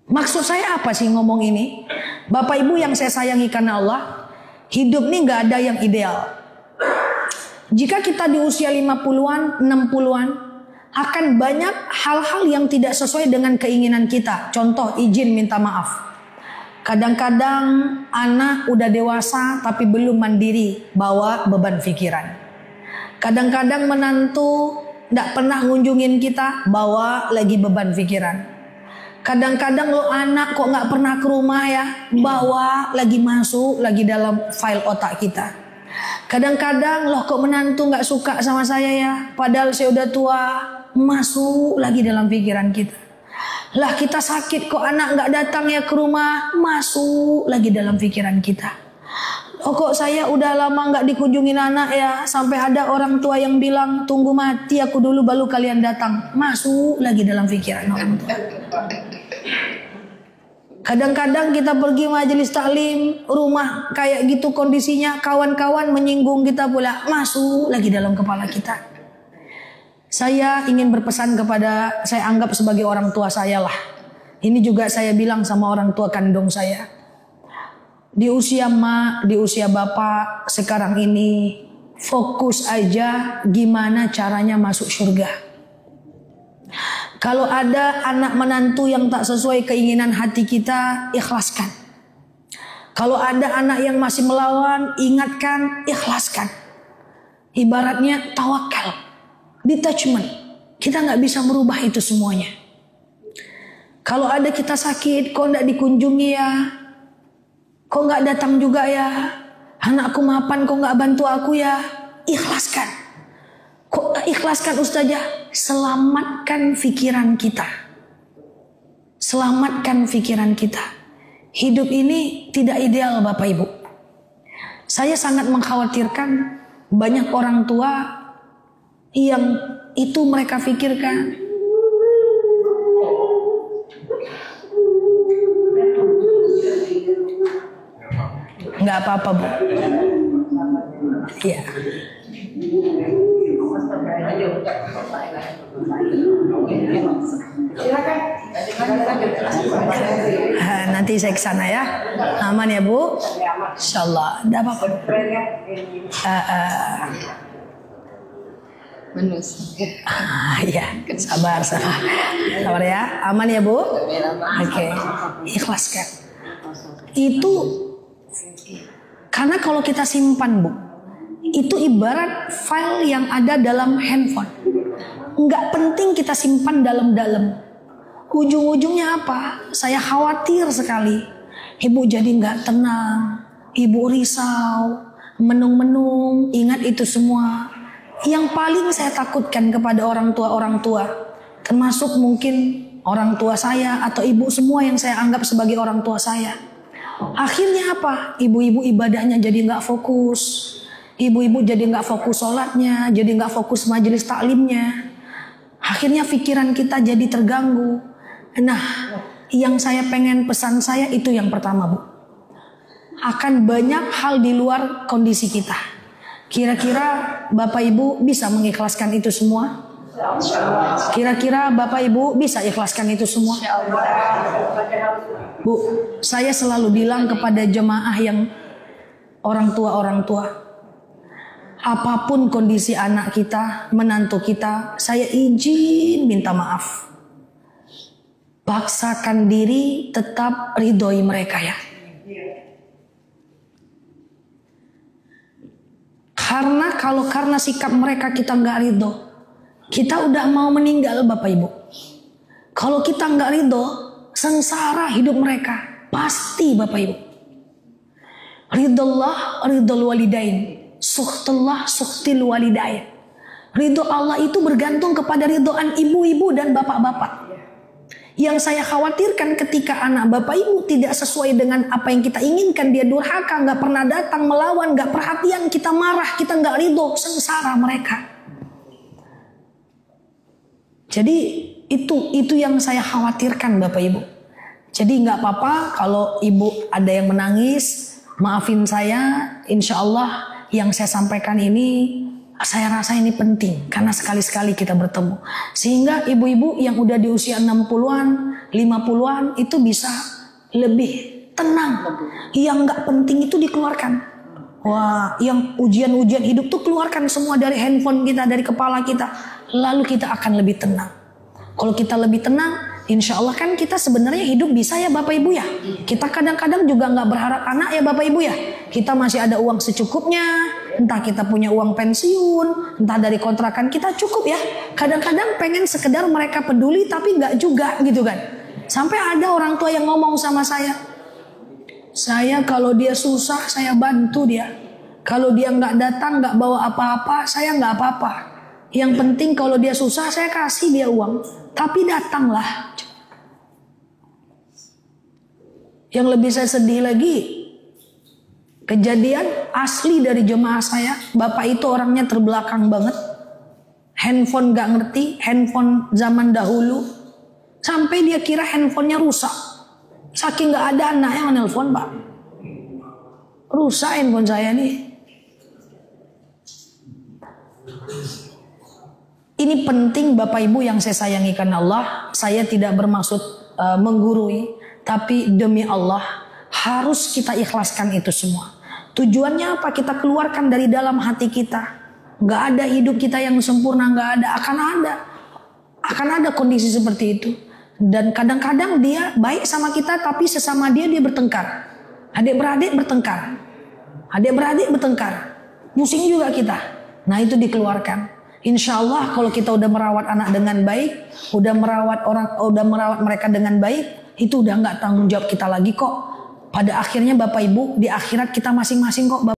Maksud saya apa sih ngomong ini? Bapak Ibu yang saya sayangi karena Allah, hidup nih gak ada yang ideal. Jika kita di usia 50-an, 60-an, akan banyak hal-hal yang tidak sesuai dengan keinginan kita. Contoh, izin minta maaf. Kadang-kadang anak udah dewasa tapi belum mandiri, bawa beban pikiran. Kadang-kadang menantu gak pernah ngunjungin kita, bawa lagi beban pikiran. Kadang-kadang lo anak kok gak pernah ke rumah ya, bawa lagi masuk lagi dalam file otak kita. Kadang-kadang loh kok menantu gak suka sama saya ya, padahal saya udah tua, masuk lagi dalam pikiran kita. Lah kita sakit kok anak gak datang ya ke rumah, masuk lagi dalam pikiran kita. Oh kok saya udah lama gak dikunjungin anak ya, sampai ada orang tua yang bilang tunggu mati aku dulu baru kalian datang, masuk lagi dalam pikiran orang tua. Kadang-kadang kita pergi majelis taklim, rumah kayak gitu kondisinya, kawan-kawan menyinggung kita pula, masuk lagi dalam kepala kita. Saya ingin berpesan kepada, saya anggap sebagai orang tua saya lah. Ini juga saya bilang sama orang tua kandung saya. Di usia mak, di usia bapak sekarang ini, fokus aja gimana caranya masuk surga. Kalau ada anak menantu yang tak sesuai keinginan hati kita, ikhlaskan. Kalau ada anak yang masih melawan, ingatkan, ikhlaskan. Ibaratnya tawakal, detachment. Kita nggak bisa merubah itu semuanya. Kalau ada kita sakit, kok nggak dikunjungi ya? Kok nggak datang juga ya? Anakku mapan, kok nggak bantu aku ya? Ikhlaskan. Kok ikhlaskan Ustazah? Selamatkan pikiran kita. Selamatkan pikiran kita. Hidup ini tidak ideal Bapak Ibu. Saya sangat mengkhawatirkan banyak orang tua yang itu mereka pikirkan. Nggak apa-apa Bu. Iya. Nanti saya ke sana ya. Aman ya Bu? Insyaallah. Ada apa-apa? Ya, sabar ya. Aman ya Bu? Oke. Ikhlaskan. Itu karena kalau kita simpan Bu, itu ibarat file yang ada dalam handphone. Nggak penting kita simpan dalam-dalam. Ujung-ujungnya apa? Saya khawatir sekali. Ibu jadi nggak tenang. Ibu risau, menung-menung, ingat itu semua. Yang paling saya takutkan kepada orang tua, termasuk mungkin orang tua saya atau ibu semua yang saya anggap sebagai orang tua saya. Akhirnya apa? Ibu-ibu ibadahnya jadi nggak fokus. Ibu-ibu jadi nggak fokus sholatnya, jadi nggak fokus majelis taklimnya. Akhirnya pikiran kita jadi terganggu. Nah, yang saya pengen pesan saya itu yang pertama Bu. Akan banyak hal di luar kondisi kita. Kira-kira Bapak Ibu bisa mengikhlaskan itu semua? Kira-kira Bapak Ibu bisa ikhlaskan itu semua? Bu, saya selalu bilang kepada jemaah yang orang tua, apapun kondisi anak kita, menantu kita, saya izin minta maaf. Paksakan diri tetap ridhoi mereka ya. Karena kalau karena sikap mereka kita nggak ridho, kita udah mau meninggal Bapak Ibu. Kalau kita nggak ridho, sengsara hidup mereka. Pasti Bapak Ibu. Ridullah, ridul walidain. Suhtullah, suhtil walidain. Ridho Allah itu bergantung kepada ridhoan ibu-ibu dan bapak-bapak. Yang saya khawatirkan ketika anak Bapak Ibu tidak sesuai dengan apa yang kita inginkan, dia durhaka, nggak pernah datang, melawan, nggak perhatian, kita marah, kita nggak ridho, sengsara mereka. Jadi itu yang saya khawatirkan Bapak Ibu. Jadi nggak apa-apa kalau ibu ada yang menangis, maafin saya. Insya Allah yang saya sampaikan ini Saya rasa ini penting karena sekali-sekali kita bertemu. Sehingga ibu-ibu yang udah di usia 60-an, 50-an itu bisa lebih tenang. Yang nggak penting itu dikeluarkan. Wah, yang ujian-ujian hidup tuh keluarkan semua dari handphone kita, dari kepala kita. Lalu kita akan lebih tenang. Kalau kita lebih tenang, insya Allah kan kita sebenarnya hidup bisa ya Bapak Ibu ya. Kita kadang-kadang juga nggak berharap anak ya Bapak Ibu ya. Kita masih ada uang secukupnya. Entah kita punya uang pensiun, entah dari kontrakan kita cukup ya. Kadang-kadang pengen sekedar mereka peduli tapi nggak juga gitu kan. Sampai ada orang tua yang ngomong sama saya kalau dia susah saya bantu dia. Kalau dia nggak datang nggak bawa apa-apa saya nggak apa-apa. Yang penting kalau dia susah saya kasih dia uang. Tapi datanglah. Yang lebih saya sedih lagi, kejadian asli dari jemaah saya. Bapak itu orangnya terbelakang banget. Handphone nggak ngerti, handphone zaman dahulu. Sampai dia kira handphonenya rusak. Saking nggak ada anak yang menelpon Pak. Rusak handphone saya nih. Ini penting Bapak Ibu yang saya sayangi karena Allah. Saya tidak bermaksud menggurui. Tapi demi Allah harus kita ikhlaskan itu semua. Tujuannya apa? Kita keluarkan dari dalam hati kita. Gak ada hidup kita yang sempurna. Gak ada. Akan ada kondisi seperti itu. Dan kadang-kadang dia baik sama kita tapi sesama dia bertengkar. Adik-beradik bertengkar. Pusing juga kita. Nah itu dikeluarkan. Insya Allah kalau kita udah merawat anak dengan baik, udah merawat mereka dengan baik, itu udah nggak tanggung jawab kita lagi kok. Pada akhirnya Bapak Ibu di akhirat kita masing-masing kok.